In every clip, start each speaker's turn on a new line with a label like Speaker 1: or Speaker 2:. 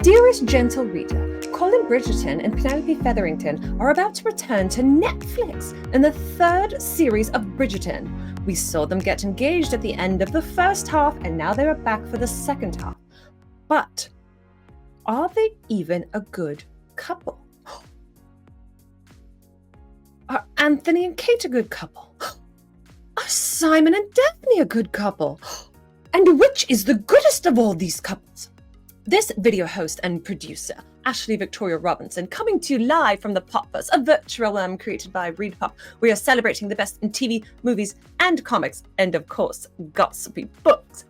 Speaker 1: Dearest gentle reader, Colin Bridgerton and Penelope Featherington are about to return to Netflix in the third series of Bridgerton. We saw them get engaged at the end of the first half, and now they are back for the second half. But are they even a good couple? Are Anthony and Kate a good couple? Are Simon and Daphne a good couple? And which is the goodest of all these couples? This video host and producer, Ashley Victoria Robinson, coming to you live from the Popverse, a virtual created by Read Pop. We are celebrating the best in TV, movies, and comics, and of course, gossipy books.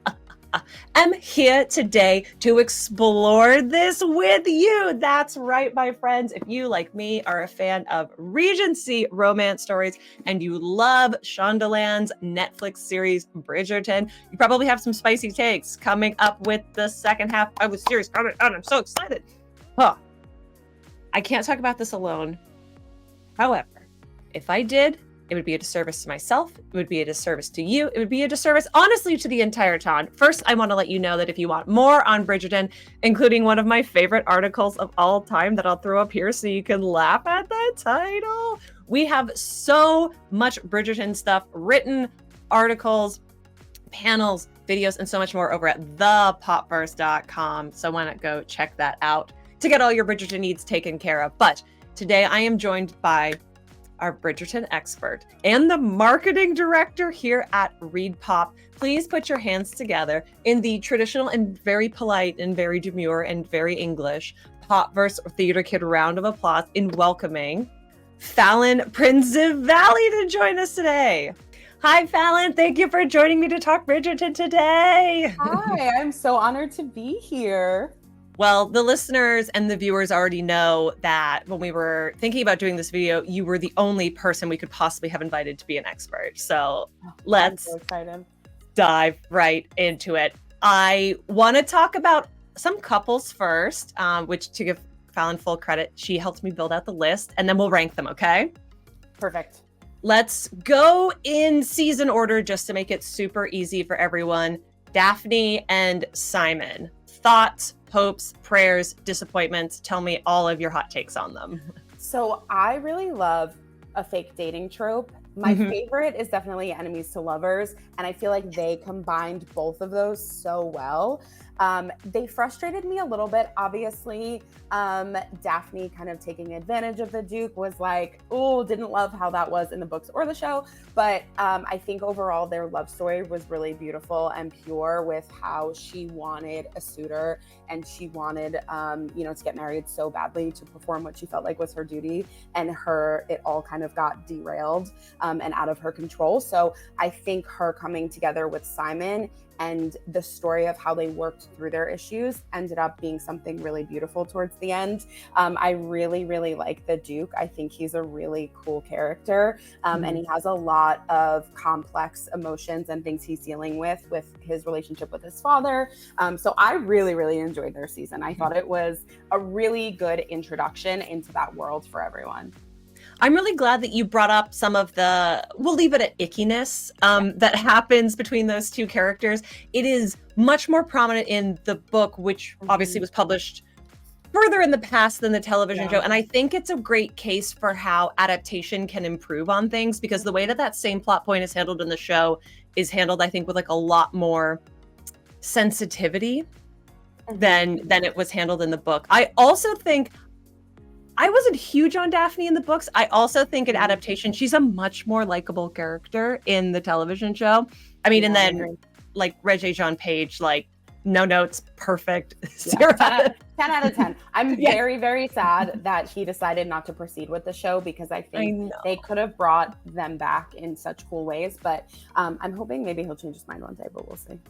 Speaker 1: I'm here today to explore this with you. That's right, my friends. If you, like me, are a fan of Regency romance stories and you love Shondaland's Netflix series Bridgerton, you probably have some spicy takes coming up with the second half of the series coming out. I'm so excited. I can't talk about this alone. However, if I did, it would be a disservice to myself. It would be a disservice to you. It would be a disservice, honestly, to the entire town. First, I want to let you know that if you want more on Bridgerton, including one of my favorite articles of all time that I'll throw up here so you can laugh at the title, we have so much Bridgerton stuff, written articles, panels, videos, and so much more over at thepopverse.com. So why not go check that out to get all your Bridgerton needs taken care of. But today I am joined by our Bridgerton expert and the marketing director here at Read Pop. Please put your hands together in the traditional and very polite and very demure and very English Popverse Theater Kid round of applause in welcoming Fallon Prinzivalli to join us today. Hi, Fallon. Thank you for joining me to talk Bridgerton today.
Speaker 2: Hi, I'm so honored to be here.
Speaker 1: Well, the listeners and the viewers already know that when we were thinking about doing this video, you were the only person we could possibly have invited to be an expert. So let's dive right into it. I want to talk about some couples first, which, to give Fallon full credit, she helped me build out the list, and then we'll rank them, okay?
Speaker 2: Perfect.
Speaker 1: Let's go in season order just to make it super easy for everyone. Daphne and Simon. Thoughts, hopes, prayers, disappointments. Tell me all of your hot takes on them.
Speaker 2: So I really love a fake dating trope. My favorite is definitely enemies to lovers. And I feel like they combined both of those so well. They frustrated me a little bit. Obviously, Daphne kind of taking advantage of the Duke was like, oh, didn't love how that was in the books or the show. But I think overall their love story was really beautiful and pure with how she wanted a suitor and she wanted, to get married so badly to perform what she felt like was her duty. And it all kind of got derailed and out of her control. So I think her coming together with Simon and the story of how they worked through their issues ended up being something really beautiful towards the end. I really, really like the Duke. I think he's a really cool character, and he has a lot of complex emotions and things he's dealing with his relationship with his father. So I really, really enjoyed their season. I thought it was a really good introduction into that world for everyone.
Speaker 1: I'm really glad that you brought up some of the, we'll leave it at ickiness, that happens between those two characters. It is much more prominent in the book, which obviously was published further in the past than the television show. And I think it's a great case for how adaptation can improve on things, because the way that same plot point is handled in the show is handled, I think, with like a lot more sensitivity than it was handled in the book. I also think I wasn't huge on Daphne in the books. I also think in adaptation, she's a much more likable character in the television show. I mean, and then like Regé-Jean Page, like no notes, perfect.
Speaker 2: 10 out of 10. I'm very, very sad that he decided not to proceed with the show, because I think they could have brought them back in such cool ways. But I'm hoping maybe he'll change his mind one day, but we'll see.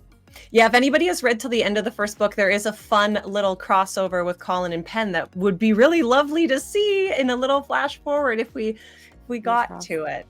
Speaker 1: Yeah, if anybody has read till the end of the first book, there is a fun little crossover with Colin and Pen that would be really lovely to see in a little flash forward if we got to it.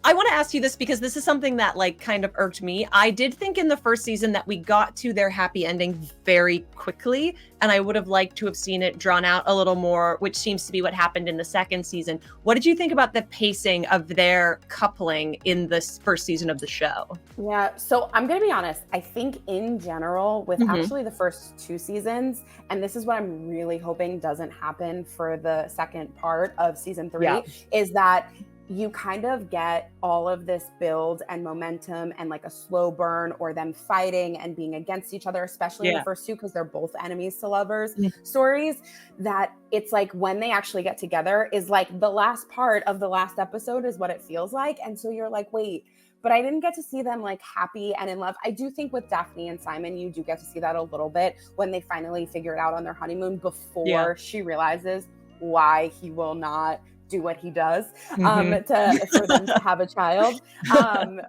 Speaker 1: I want to ask you this because this is something that like kind of irked me. I did think in the first season that we got to their happy ending very quickly, and I would have liked to have seen it drawn out a little more, which seems to be what happened in the second season. What did you think about the pacing of their coupling in this first season of the show?
Speaker 2: Yeah, so I'm going to be honest. I think in general, with actually the first 2 seasons, and this is what I'm really hoping doesn't happen for the second part of season 3, is that you kind of get all of this build and momentum and like a slow burn, or them fighting and being against each other, especially in the first 2, because they're both enemies to lovers stories, that it's like when they actually get together is like the last part of the last episode is what it feels like. And so you're like, wait, but I didn't get to see them like happy and in love. I do think with Daphne and Simon, you do get to see that a little bit when they finally figure it out on their honeymoon, before she realizes why he will not do what he does for them to have a child,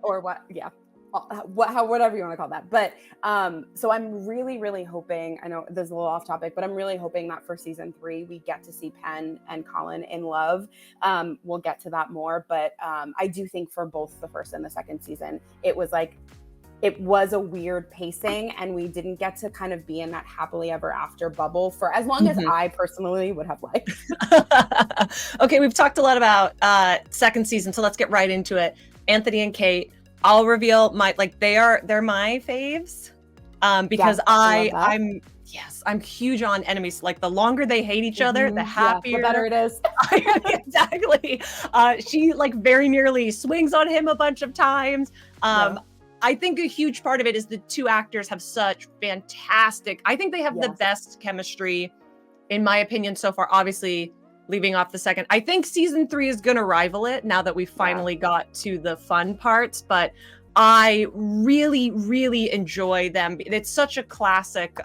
Speaker 2: or whatever you want to call that. But so I'm really, really hoping, I know this is a little off topic, but I'm really hoping that for season 3, we get to see Pen and Colin in love. We'll get to that more, but I do think for both the first and the second season, it was a weird pacing, and we didn't get to kind of be in that happily ever after bubble for as long as I personally would have liked.
Speaker 1: Okay, we've talked a lot about second season, so let's get right into it. Anthony and Kate, I'll reveal they're my faves, because I'm huge on enemies. Like the longer they hate each other, the happier,
Speaker 2: the better it is.
Speaker 1: Exactly. She like very nearly swings on him a bunch of times. I think a huge part of it is the 2 actors have such fantastic, I think they have the best chemistry, in my opinion, so far. Obviously, leaving off the second, I think season 3 is going to rival it now that we finally got to the fun parts, but I really, really enjoy them. It's such a classic,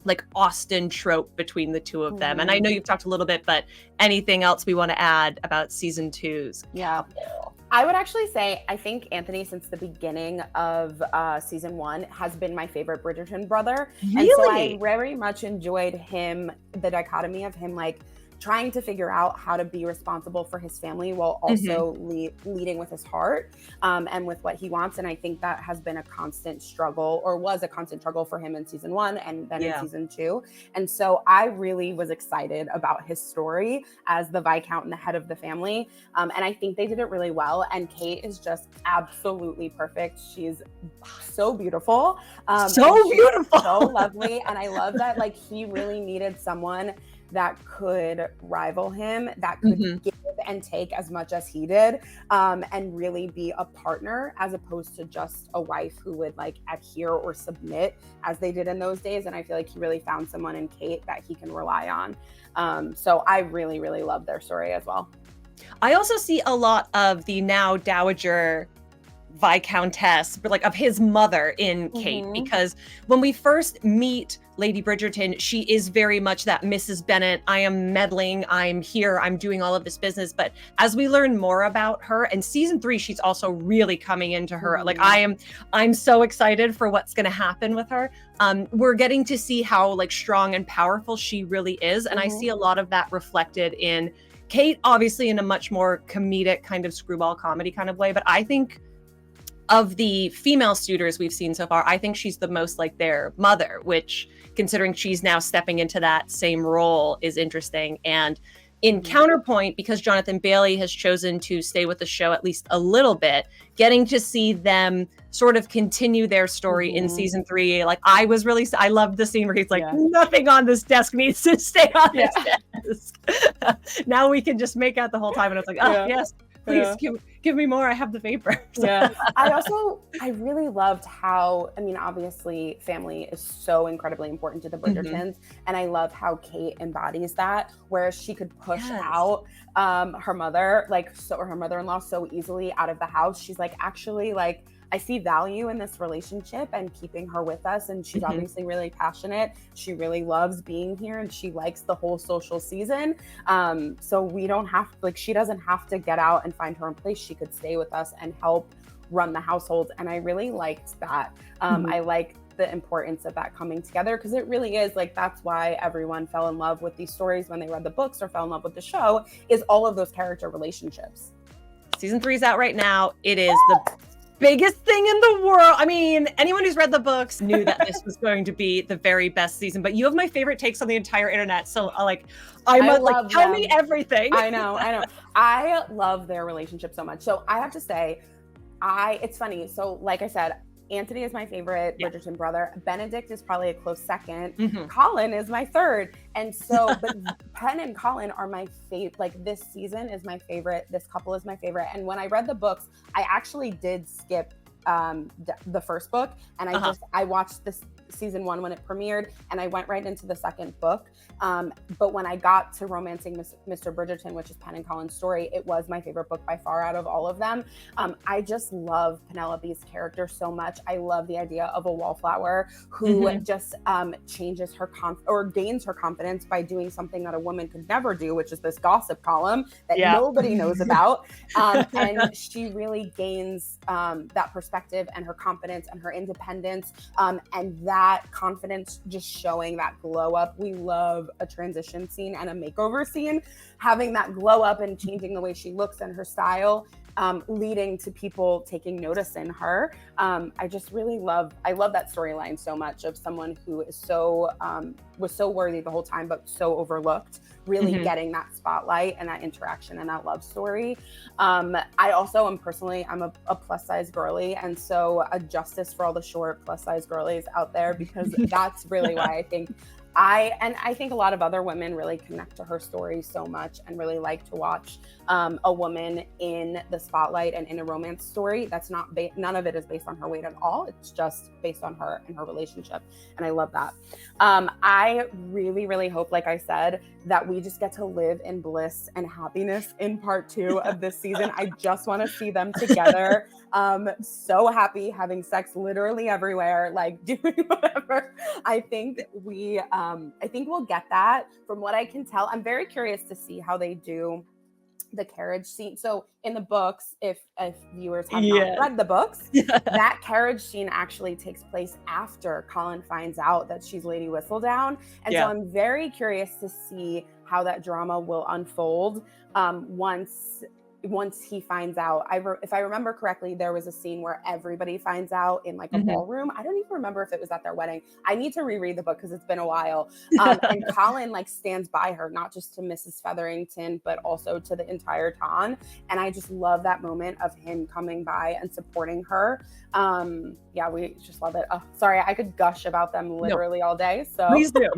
Speaker 1: like Austen trope between the 2 of them. And I know you've talked a little bit, but anything else we want to add about season 2's couple?
Speaker 2: I would actually say, I think Anthony, since the beginning of season 1, has been my favorite Bridgerton brother.
Speaker 1: Really?
Speaker 2: And so I very much enjoyed him, the dichotomy of him like trying to figure out how to be responsible for his family while also leading with his heart, and with what he wants. And I think that has been a constant struggle, or was a constant struggle for him in season 1 and then in season 2. And so I really was excited about his story as the Viscount and the head of the family. And I think they did it really well. And Kate is just absolutely perfect. She's so beautiful.
Speaker 1: So beautiful.
Speaker 2: So lovely. And I love that like he really needed someone that could rival him, that could give and take as much as he did, and really be a partner, as opposed to just a wife who would like adhere or submit as they did in those days. And I feel like he really found someone in Kate that he can rely on. So I really, really love their story as well.
Speaker 1: I also see a lot of the now dowager Viscountess, but like of his mother in Kate, because when we first meet Lady Bridgerton, she is very much that Mrs. Bennet, I am meddling, I'm here, I'm doing all of this business. But as we learn more about her, and season 3, she's also really coming into her. Like I'm so excited for what's going to happen with her. We're getting to see how like strong and powerful she really is. And I see a lot of that reflected in Kate, obviously in a much more comedic kind of screwball comedy kind of way. But I think of the female suitors we've seen so far, I think she's the most like their mother, which, considering she's now stepping into that same role, is interesting. And in counterpoint, because Jonathan Bailey has chosen to stay with the show at least a little bit, getting to see them sort of continue their story in season 3. Like I loved the scene where he's like, nothing on this desk needs to stay on this desk. Now we can just make out the whole time. And it's like, yes, please give me more. I have the paper.
Speaker 2: I really loved how, I mean, obviously family is so incredibly important to the Bridgertons. And I love how Kate embodies that, where she could push out her mother, or her mother-in-law so easily out of the house. She's like, actually, like, I see value in this relationship and keeping her with us. And she's obviously really passionate. She really loves being here and she likes the whole social season. So we don't have, she doesn't have to get out and find her own place. She could stay with us and help run the household. And I really liked that. I like the importance of that coming together, because it really is that's why everyone fell in love with these stories when they read the books or fell in love with the show, is all of those character relationships.
Speaker 1: Season 3 is out right now. It is the biggest thing in the world. I mean, anyone who's read the books knew that this was going to be the very best season, but you have my favorite takes on the entire internet. So tell me everything.
Speaker 2: I know. I love their relationship so much. So I have to say, it's funny. So like I said, Anthony is my favorite Bridgerton brother. Benedict is probably a close second. Mm-hmm. Colin is my third. And so, but Pen and Colin are my favorite. Like this season is my favorite. This couple is my favorite. And when I read the books, I actually did skip the first book. And I watched this season 1 when it premiered, and I went right into the second book. But when I got to Romancing Mr. Bridgerton, which is Pen and Colin's story, it was my favorite book by far out of all of them. I just love Penelope's character so much. I love the idea of a wallflower who just changes her gains her confidence by doing something that a woman could never do, which is this gossip column that nobody knows about. And she really gains that perspective and her confidence and her independence, and that confidence just showing that glow up. We love a transition scene and a makeover scene, having that glow up and changing the way she looks and her style, leading to people taking notice in her. I love that storyline so much, of someone who is was so worthy the whole time, but so overlooked, really getting that spotlight and that interaction and that love story. I also am I'm a plus size girly. And so a justice for all the short plus size girlies out there, because that's really why I think I think a lot of other women really connect to her story so much and really like to watch a woman in the spotlight and in a romance story that's none of it is based on her weight at all. It's just based on her and her relationship. And I love that. I really, really hope, like I said, that we just get to live in bliss and happiness in part 2 of this season. I just want to see them together. So happy, having sex literally everywhere, like doing whatever. I think we'll get that. From what I can tell, I'm very curious to see how they do the carriage scene. So in the books, if viewers have not read the books, that carriage scene actually takes place after Colin finds out that she's Lady Whistledown. And so I'm very curious to see how that drama will unfold once he finds out. If I remember correctly, there was a scene where everybody finds out in like a ballroom. I don't even remember if it was at their wedding. I need to reread the book because it's been a while. And Colin like stands by her, not just to Mrs. Featherington, but also to the entire town. And I just love that moment of him coming by and supporting her. We just love it. Oh, sorry, I could gush about them literally all day. So
Speaker 1: please do.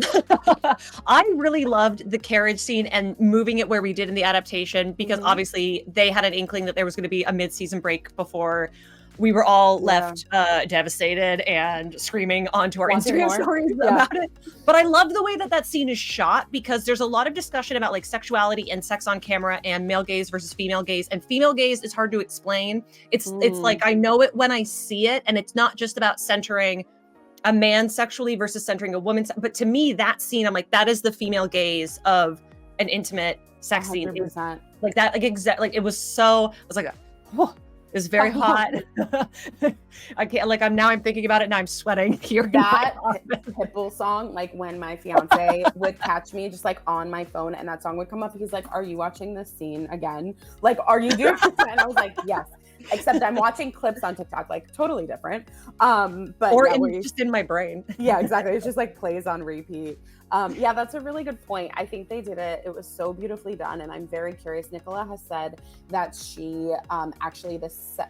Speaker 1: I really loved the carriage scene and moving it where we did in the adaptation, because obviously they had an inkling that there was going to be a mid-season break before we were all left devastated and screaming onto our Instagram stories about it. But I love the way that scene is shot, because there's a lot of discussion about like sexuality and sex on camera and male gaze versus female gaze. And female gaze is hard to explain. It's like, I know it when I see it, and it's not just about centering a man sexually versus centering a woman. But to me, that scene, I'm like, that is the female gaze of an intimate sex 100%. Scene. Like that, like it was so, I was like, whoa. It was very hot. I can't, like, I'm thinking about it and I'm sweating hearing
Speaker 2: that Pitbull song. Like when my fiance would catch me just like on my phone and that song would come up, he's like, "Are you watching this scene again? Like, are you doing this?" And I was like, "Yes." Except I'm watching clips on TikTok, like totally different.
Speaker 1: Just in my brain.
Speaker 2: Yeah, exactly. It's just like plays on repeat. That's a really good point. I think they did it. It was so beautifully done. And I'm very curious. Nicola has said that she actually,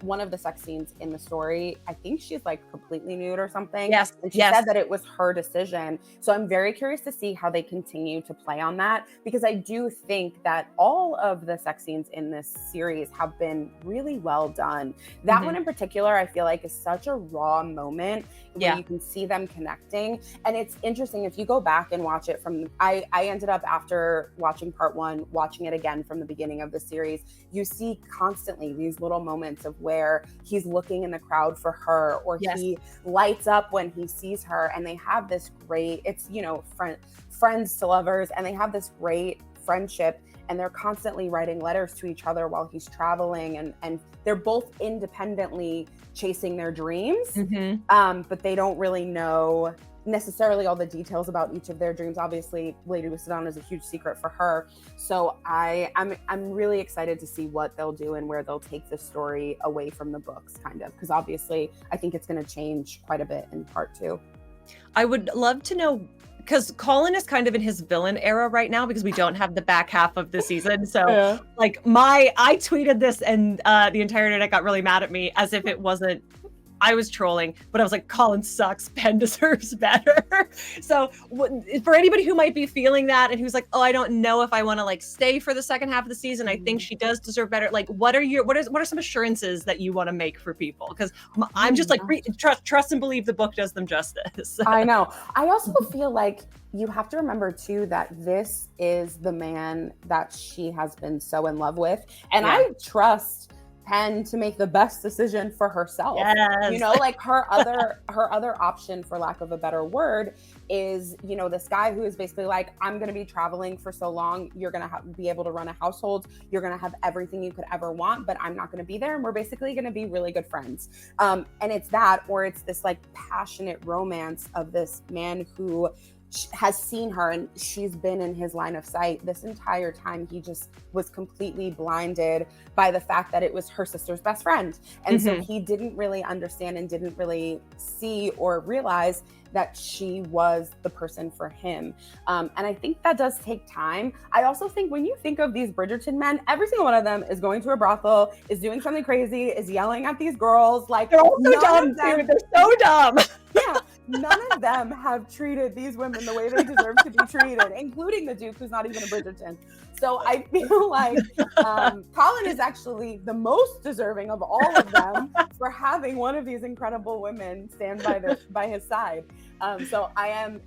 Speaker 2: one of the sex scenes in the story, I think she's like completely nude or something.
Speaker 1: Yes.
Speaker 2: And she said that it was her decision. So I'm very curious to see how they continue to play on that, because I do think that all of the sex scenes in this series have been really well done. That one in particular, I feel like is such a raw moment where you can see them connecting. And it's interesting if you go back and watch it from, I ended up, after watching part 1, watching it again from the beginning of the series. You see constantly these little moments of where he's looking in the crowd for her, or he lights up when he sees her, and they have this great, it's, friends to lovers, and they have this great friendship, and they're constantly writing letters to each other while he's traveling, and they're both independently chasing their dreams, but they don't really know necessarily all the details about each of their dreams. Obviously, Lady Lucidon is a huge secret for her. So I'm really excited to see what they'll do and where they'll take the story away from the books, kind of, because obviously I think it's going to change quite a bit in part 2.
Speaker 1: I would love to know, because Colin is kind of in his villain era right now because we don't have the back half of the season. So like I tweeted this and the entire internet got really mad at me as if it wasn't, I was trolling, but I was like, Colin sucks, Pen deserves better. So for anybody who might be feeling that and who's like, oh, I don't know if I want to like stay for the second half of the season, I think she does deserve better. Like, what are some assurances that you want to make for people? Because I'm just like, trust and believe the book does them justice.
Speaker 2: I know. I also feel like you have to remember too that this is the man that she has been so in love with, and I trust Pen to make the best decision for herself.
Speaker 1: Yes.
Speaker 2: You know, like her other option, for lack of a better word, is, you know, this guy who is basically like, I'm going to be traveling for so long, you're going to be able to run a household, you're going to have everything you could ever want, but I'm not going to be there, and we're basically going to be really good friends. And it's that, or it's this like passionate romance of this man who has seen her and she's been in his line of sight this entire time. He just was completely blinded by the fact that it was her sister's best friend. And so he didn't really understand and didn't really see or realize that she was the person for him. And I think that does take time. I also think when you think of these Bridgerton men, every single one of them is going to a brothel, is doing something crazy, is yelling at these girls. Like,
Speaker 1: they're all so dumb, dude. They're so dumb.
Speaker 2: Yeah, none of them have treated these women the way they deserve to be treated, including the Duke, who's not even a Bridgerton. So I feel like Colin is actually the most deserving of all of them for having one of these incredible women stand by his side. So I'm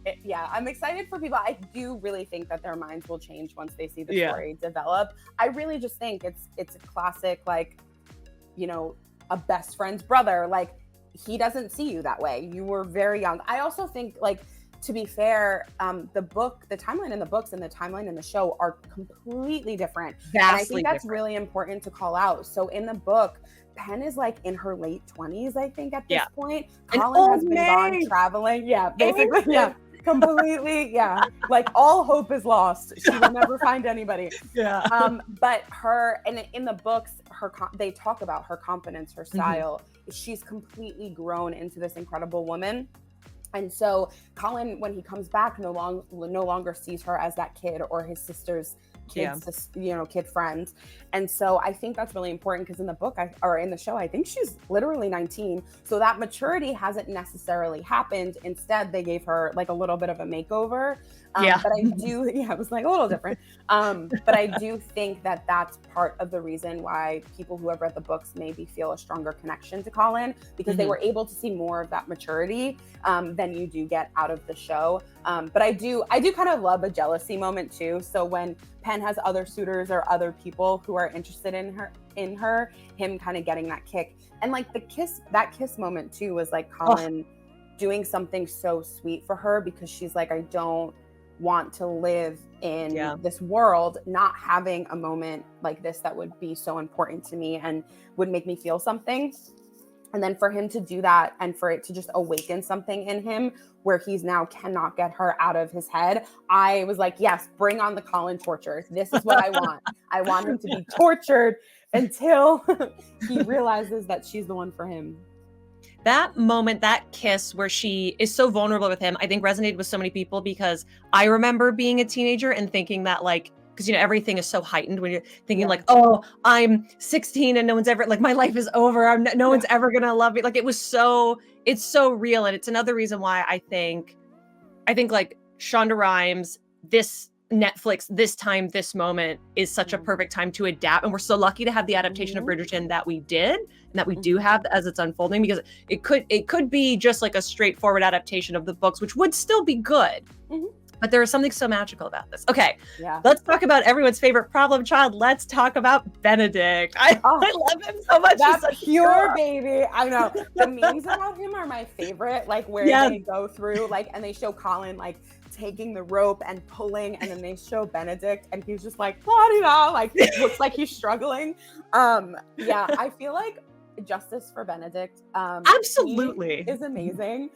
Speaker 2: excited for people. I do really think that their minds will change once they see the story develop. I really just think it's a classic, like, you know, a best friend's brother. Like, he doesn't see you that way. You were very young. I also think, like, to be fair, the timeline in the books and the timeline in the show are completely different.
Speaker 1: Vastly
Speaker 2: and I think that's
Speaker 1: different.
Speaker 2: really important to call out. So in the book, Pen is like in her late 20s, I think, at this point. Colin has been gone traveling. Yeah, basically. Yeah. Completely, like all hope is lost. She will never find anybody. But her, and in the books, they talk about her confidence, her style. She's completely grown into this incredible woman. And so Colin, when he comes back, no longer sees her as that kid or his sister's kid friend. And so I think that's really important, because in the book or in the show, I think she's literally 19. So that maturity hasn't necessarily happened. Instead, they gave her like a little bit of a makeover. But I do, it was like a little different. But I do think that that's part of the reason why people who have read the books maybe feel a stronger connection to Colin, because they were able to see more of that maturity than you do get out of the show. But I do kind of love a jealousy moment too. So when Pen has other suitors or other people who are interested in her, him kind of getting that kick. And like that kiss moment too was like Colin doing something so sweet for her, because she's like, I don't want to live in this world not having a moment like this that would be so important to me and would make me feel something. And then for him to do that and for it to just awaken something in him where he's now cannot get her out of his head, I was like, yes, bring on the Colin torture. This is what I want. I want him to be tortured until he realizes that she's the one for him.
Speaker 1: That moment, that kiss where she is so vulnerable with him, I think resonated with so many people, because I remember being a teenager and thinking that, like, because, you know, everything is so heightened when you're thinking like, oh, I'm 16 and no one's ever, like, my life is over. No one's ever going to love me. Like, it's so real. And it's another reason why I think like Shonda Rhimes, this Netflix, this time, this moment is such a perfect time to adapt. And we're so lucky to have the adaptation of Bridgerton that we did and that we do have as it's unfolding, because it could be just like a straightforward adaptation of the books, which would still be good. But there is something so magical about this. Okay, let's talk about everyone's favorite problem child. Let's talk about Benedict. I love him so much.
Speaker 2: That's such pure baby. I know. The memes about him are my favorite, like where they go through, like, and they show Colin like taking the rope and pulling, and then they show Benedict and he's just like, like looks like he's struggling. I feel like justice for Benedict.
Speaker 1: Absolutely.
Speaker 2: He is amazing.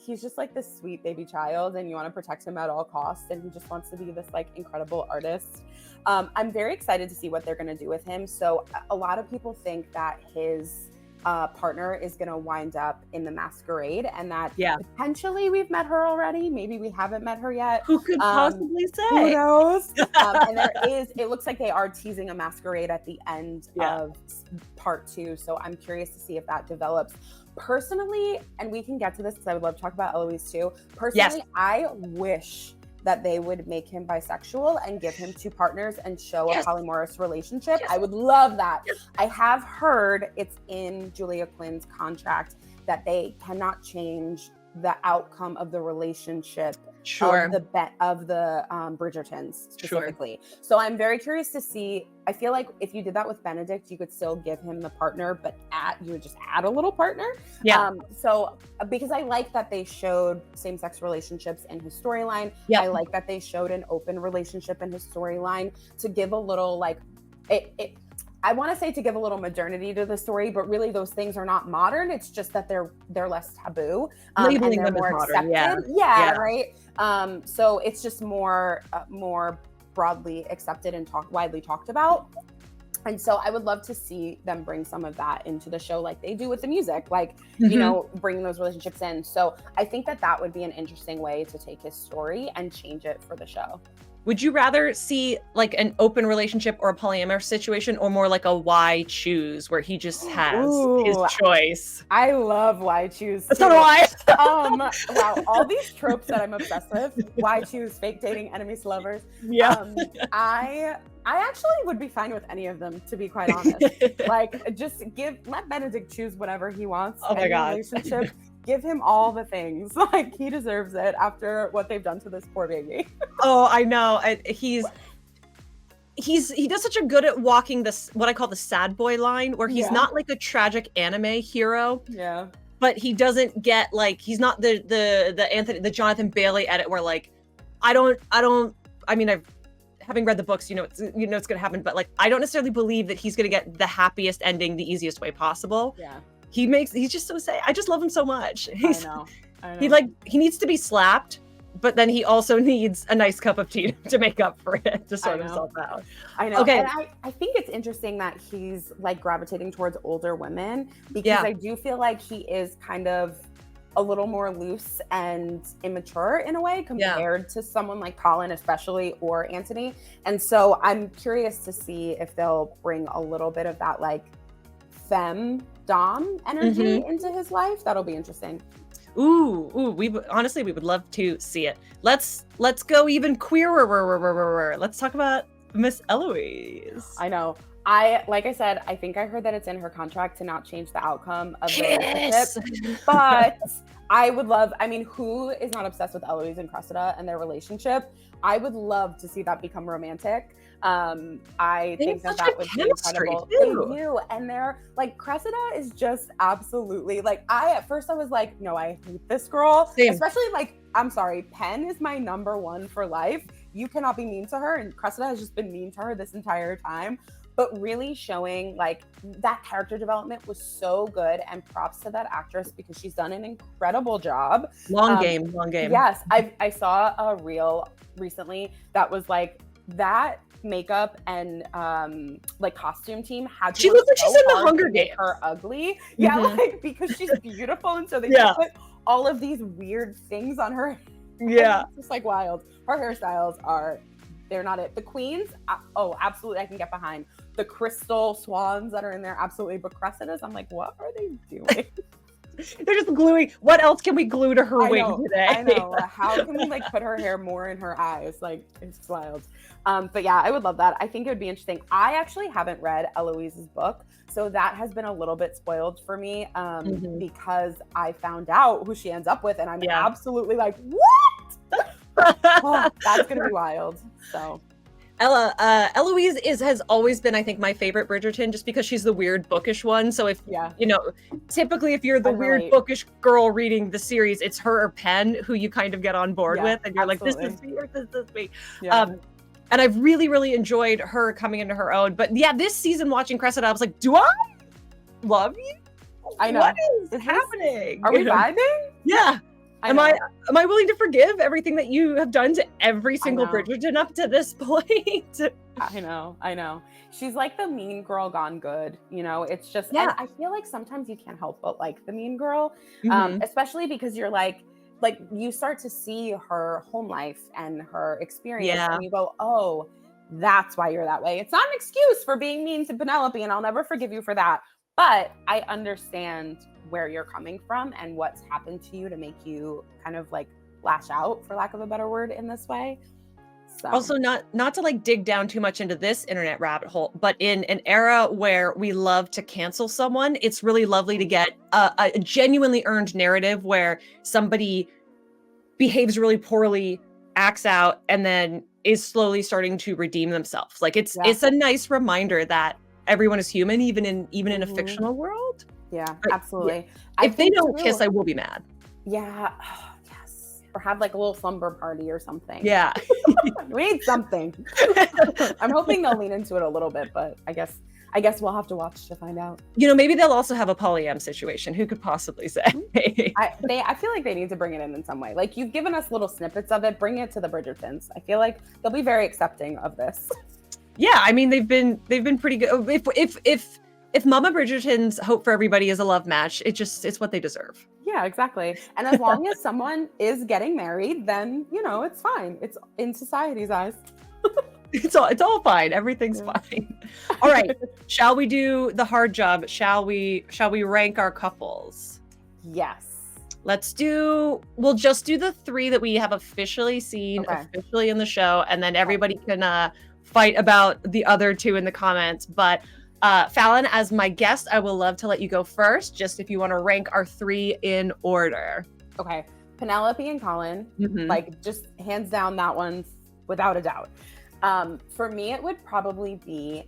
Speaker 2: He's just like this sweet baby child, and you want to protect him at all costs, and he just wants to be this like incredible artist. I'm very excited to see what they're going to do with him. So a lot of people think that his partner is going to wind up in the Masquerade, and that potentially we've met her already. Maybe we haven't met her yet.
Speaker 1: Who could possibly say?
Speaker 2: Who knows? And it looks like they are teasing a Masquerade at the end of part 2. So I'm curious to see if that develops. Personally, and we can get to this because I would love to talk about Eloise too. Personally, I wish that they would make him bisexual and give him 2 partners and show a polyamorous relationship. I would love that. I have heard it's in Julia Quinn's contract that they cannot change the outcome of the relationship of the Bridgertons specifically. So I'm very curious to see. I feel like if you did that with Benedict, you could still give him the partner, but you would just add a little partner. So because I like that they showed same-sex relationships in his storyline. I like that they showed an open relationship in his storyline to give a little like I want to say to give a little modernity to the story, but really those things are not modern. It's just that they're less taboo,
Speaker 1: labeling
Speaker 2: and they're
Speaker 1: them
Speaker 2: more
Speaker 1: as modern.
Speaker 2: accepted. Right. So it's just more broadly accepted and widely talked about. And so I would love to see them bring some of that into the show, like they do with the music, like you know, bringing those relationships in. So I think that would be an interesting way to take his story and change it for the show.
Speaker 1: Would you rather see like an open relationship or a polyamorous situation, or more like a why choose where he just has his choice?
Speaker 2: I love why choose.
Speaker 1: So do I.
Speaker 2: Wow, all these tropes that I'm obsessed with. Why choose, fake dating, enemies to lovers. I actually would be fine with any of them, to be quite honest. Like, just let Benedict choose whatever he wants.
Speaker 1: Oh my God.
Speaker 2: Relationship. Give him all the things. Like, he deserves it after what they've done to this poor baby.
Speaker 1: Oh, I know. He does such a good at walking this, what I call the sad boy line, where he's not like a tragic anime hero. Yeah. But he doesn't get like, he's not the Jonathan Bailey edit where like, having read the books, you know it's going to happen, but like, I don't necessarily believe that he's going to get the happiest ending the easiest way possible. Yeah. He's just so sad. I just love him so much. I know. He needs to be slapped, but then he also needs a nice cup of tea to make up for it, to sort himself out.
Speaker 2: I know. Okay. And I think it's interesting that he's like gravitating towards older women, because I do feel like he is kind of a little more loose and immature in a way compared to someone like Colin, especially, or Anthony. And so I'm curious to see if they'll bring a little bit of that like femme-dom energy into his life. That'll be interesting.
Speaker 1: We would love to see it. Let's go even queerer. Let's talk about Miss Eloise.
Speaker 2: I know. Like I said, I think I heard that it's in her contract to not change the outcome of the relationship. But who is not obsessed with Eloise and Cressida and their relationship? I would love to see that become romantic. I think that would be incredible. They do. And they're like, Cressida is just absolutely like, at first I was like, no, I hate this girl. Same. Especially like, I'm sorry, Pen is my number one for life. You cannot be mean to her. And Cressida has just been mean to her this entire time. But really showing like that character development was so good, and props to that actress because she's done an incredible job. Long game. Yes. I saw a reel recently that was like that makeup and like costume team had to.
Speaker 1: She looks like she's in the Hunger Games.
Speaker 2: Her ugly. Yeah, like because she's beautiful, and so they put all of these weird things on her. Yeah. It's just like wild. Her hairstyles they're not it. The queens, absolutely, I can get behind. The crystal swans that are in there, absolutely. But Cressida's, I'm like, what are they doing?
Speaker 1: They're just gluing. What else can we glue to her wig today?
Speaker 2: I know. How can we like put her hair more in her eyes? Like, it's wild. But yeah, I would love that. I think it would be interesting. I actually haven't read Eloise's book, so that has been a little bit spoiled for me because I found out who she ends up with, and I'm absolutely like, what? That's gonna be wild. So
Speaker 1: Eloise has always been, I think, my favorite Bridgerton, just because she's the weird bookish one. So if typically if you're the weird bookish girl reading the series, it's her or Pen who you kind of get on board with, and you're absolutely. Like, this is me or this is me. And I've really, really enjoyed her coming into her own. But yeah, this season watching Cressida, I was like, do I love you?
Speaker 2: I know.
Speaker 1: What is happening?
Speaker 2: Are we vibing?
Speaker 1: Yeah. Am I willing to forgive everything that you have done to every single
Speaker 2: know.
Speaker 1: Bridgerton up to this point?
Speaker 2: I know. She's like the mean girl gone good. You know, it's just,
Speaker 1: Yeah.
Speaker 2: and I feel like sometimes you can't help but like the mean girl,
Speaker 1: Mhm.
Speaker 2: especially because you're like you start to see her home life and her experience,
Speaker 1: Yeah.
Speaker 2: and you go, oh, that's why you're that way. It's not an excuse for being mean to Penelope, and I'll never forgive you for that. But I understand where you're coming from and what's happened to you to make you kind of like lash out, for lack of a better word, in this way. So.
Speaker 1: Also, not to like dig down too much into this internet rabbit hole, but in an era where we love to cancel someone, it's really lovely to get a genuinely earned narrative where somebody behaves really poorly, acts out, and then is slowly starting to redeem themselves. Like it's a nice reminder that everyone is human, even in a fictional world.
Speaker 2: Yeah,
Speaker 1: But,
Speaker 2: absolutely.
Speaker 1: yeah. If they don't kiss, I will be mad.
Speaker 2: Yeah. Yes. Or have like a little slumber party or something.
Speaker 1: Yeah.
Speaker 2: We need something. I'm hoping they'll lean into it a little bit, but I guess we'll have to watch to find out.
Speaker 1: You know, maybe they'll also have a polyam situation. Who could possibly say?
Speaker 2: I feel like they need to bring it in some way. Like, you've given us little snippets of it. Bring it to the Bridgertons. I feel like they'll be very accepting of this.
Speaker 1: Yeah, I mean they've been pretty good. If Mama Bridgerton's hope for everybody is a love match, it's what they deserve.
Speaker 2: Yeah, exactly. And as long as someone is getting married, then it's fine. It's in society's eyes.
Speaker 1: It's all fine. Everything's fine. All right. Shall we do the hard job? Shall we rank our couples?
Speaker 2: Yes.
Speaker 1: We'll just do the 3 that we have officially seen, officially in the show, and then everybody can fight about the other 2 in the comments. But Fallon, as my guest, I will love to let you go first, just if you want to rank our 3 in order.
Speaker 2: Okay. Penelope and Colin, like just hands down, that one's without a doubt. For me, it would probably be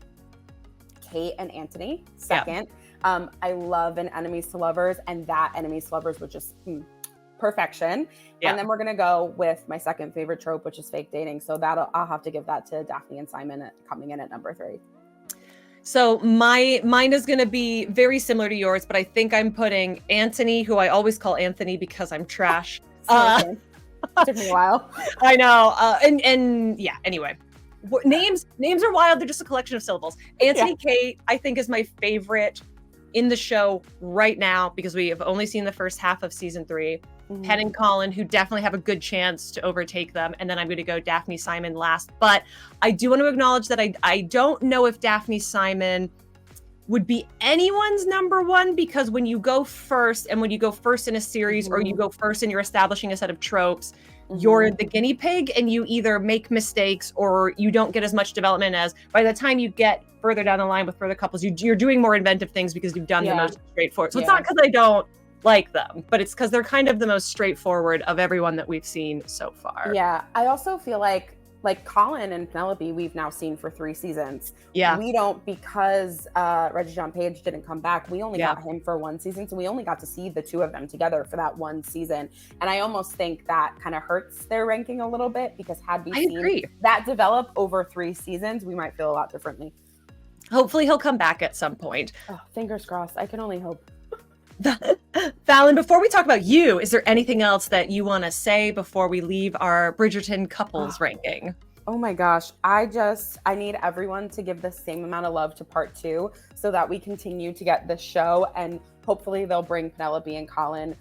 Speaker 2: Kate and Anthony second. Yeah. I love an enemies to lovers, and that enemies to lovers was just perfection. Yeah. And then we're gonna go with my second favorite trope, which is fake dating. So I'll have to give that to Daphne and Simon coming in at number 3.
Speaker 1: So mine is going to be very similar to yours, but I think I'm putting Anthony, who I always call Anthony because I'm trash.
Speaker 2: Took me a while.
Speaker 1: I know. And yeah, anyway, names are wild. They're just a collection of syllables. Anthony Kate, I think, is my favorite in the show right now because we have only seen the first half of season 3. Pen and Colin, who definitely have a good chance to overtake them. And then I'm going to go Daphne Simon last. But I do want to acknowledge that I don't know if Daphne Simon would be anyone's number 1, because when you go first in a series or you go first and you're establishing a set of tropes, you're the guinea pig and you either make mistakes or you don't get as much development as by the time you get further down the line with further couples, you're doing more inventive things because you've done the most straightforward. So it's not because I don't like them, but it's because they're kind of the most straightforward of everyone that we've seen so far.
Speaker 2: Yeah, I also feel like Colin and Penelope, we've now seen for 3 seasons.
Speaker 1: Yeah.
Speaker 2: We don't, because Reggie John Page didn't come back, we only got him for 1 season. So we only got to see the 2 of them together for that 1 season. And I almost think that kind of hurts their ranking a little bit, because had we seen that develop over 3 seasons, we might feel a lot differently.
Speaker 1: Hopefully he'll come back at some point.
Speaker 2: Oh, fingers crossed. I can only hope.
Speaker 1: Fallon, before we talk about you, is there anything else that you want to say before we leave our Bridgerton couples ranking?
Speaker 2: Oh my gosh. I need everyone to give the same amount of love to part 2 so that we continue to get this show, and hopefully they'll bring Penelope and Colin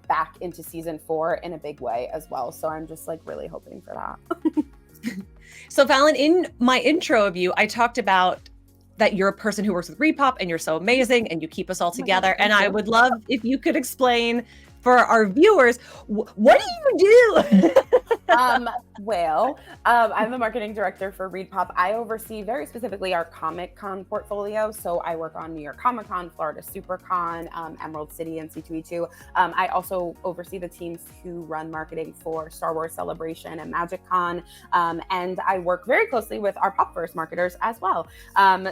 Speaker 2: back into season 4 in a big way as well. So I'm just really hoping for that.
Speaker 1: So Fallon, in my intro of you, I talked about that you're a person who works with Repop and you're so amazing and you keep us all together. And I would love if you could explain for our viewers, what do you do?
Speaker 2: I'm the marketing director for Repop. I oversee very specifically our Comic Con portfolio. So I work on New York Comic Con, Florida SuperCon, Emerald City, and C2E2. I also oversee the teams who run marketing for Star Wars Celebration and Magic Con. And I work very closely with our Popverse marketers as well.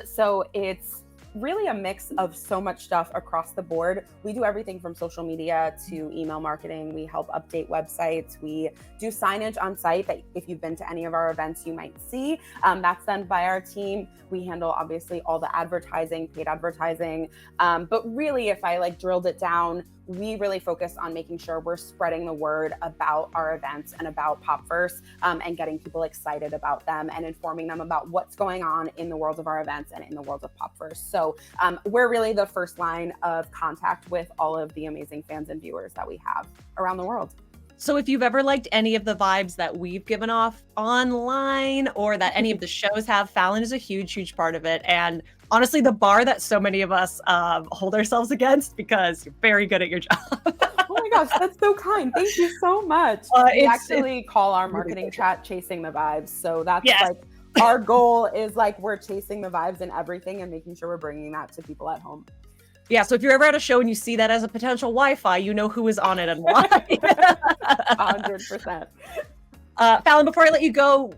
Speaker 2: So it's really a mix of so much stuff across the board. We do everything from social media to email marketing. We help update websites. We do signage on site that if you've been to any of our events, you might see. That's done by our team. We handle obviously all the advertising, paid advertising. But really, if I like drilled it down, we really focus on making sure we're spreading the word about our events and about Popverse, and getting people excited about them and informing them about what's going on in the world of our events and in the world of Popverse. So we're really the first line of contact with all of the amazing fans and viewers that we have around the world.
Speaker 1: So if you've ever liked any of the vibes that we've given off online or that any of the shows have, Fallon is a huge, huge part of it. And honestly, the bar that so many of us hold ourselves against, because you're very good at your job.
Speaker 2: Oh my gosh, that's so kind. Thank you so much. We actually call our marketing chat Chasing the Vibes. So that's like our goal is like we're chasing the vibes and everything and making sure we're bringing that to people at home.
Speaker 1: Yeah, so if you're ever at a show and you see that as a potential Wi-Fi, you know who is on it and why.
Speaker 2: 100%.
Speaker 1: Fallon, before I let you go,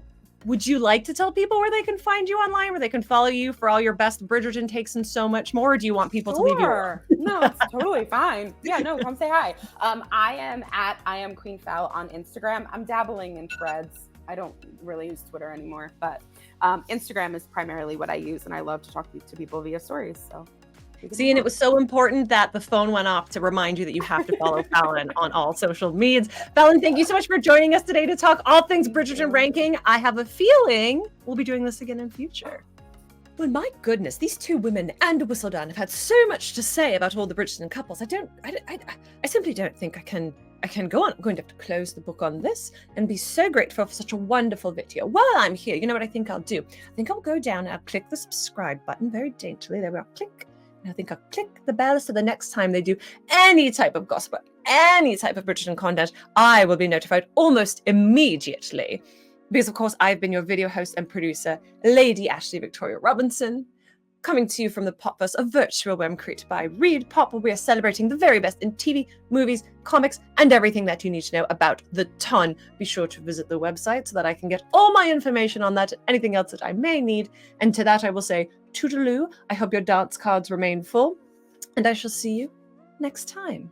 Speaker 1: would you like to tell people where they can find you online, where they can follow you for all your best Bridgerton takes and so much more? Or do you want people to leave you alone?
Speaker 2: No, it's totally fine. Yeah, no, come say hi. I am Queen Fall on Instagram. I'm dabbling in Threads. I don't really use Twitter anymore, but Instagram is primarily what I use, and I love to talk to people via stories. So.
Speaker 1: See, and it was so important that the phone went off to remind you that you have to follow Fallon on all social medias. Fallon, thank you so much for joining us today to talk all things Bridgerton ranking. I have a feeling we'll be doing this again in future. Well, my goodness, these two women and Whistledown have had so much to say about all the Bridgerton couples. I simply don't think I can go on. I'm going to have to close the book on this and be so grateful for such a wonderful video. While I'm here, you know what I think I'll do? I think I'll go down and I'll click the subscribe button very daintily. There we are, click. I think I'll click the bell so the next time they do any type of gossip, any type of Bridgerton content, I will be notified almost immediately. Because, of course, I've been your video host and producer, Lady Ashley Victoria Robinson, coming to you from the Popverse, a virtual web created by Read Pop, where we are celebrating the very best in TV, movies, comics, and everything that you need to know about the ton. Be sure to visit the website so that I can get all my information on that and anything else that I may need. And to that, I will say, toodaloo. I hope your dance cards remain full, and I shall see you next time.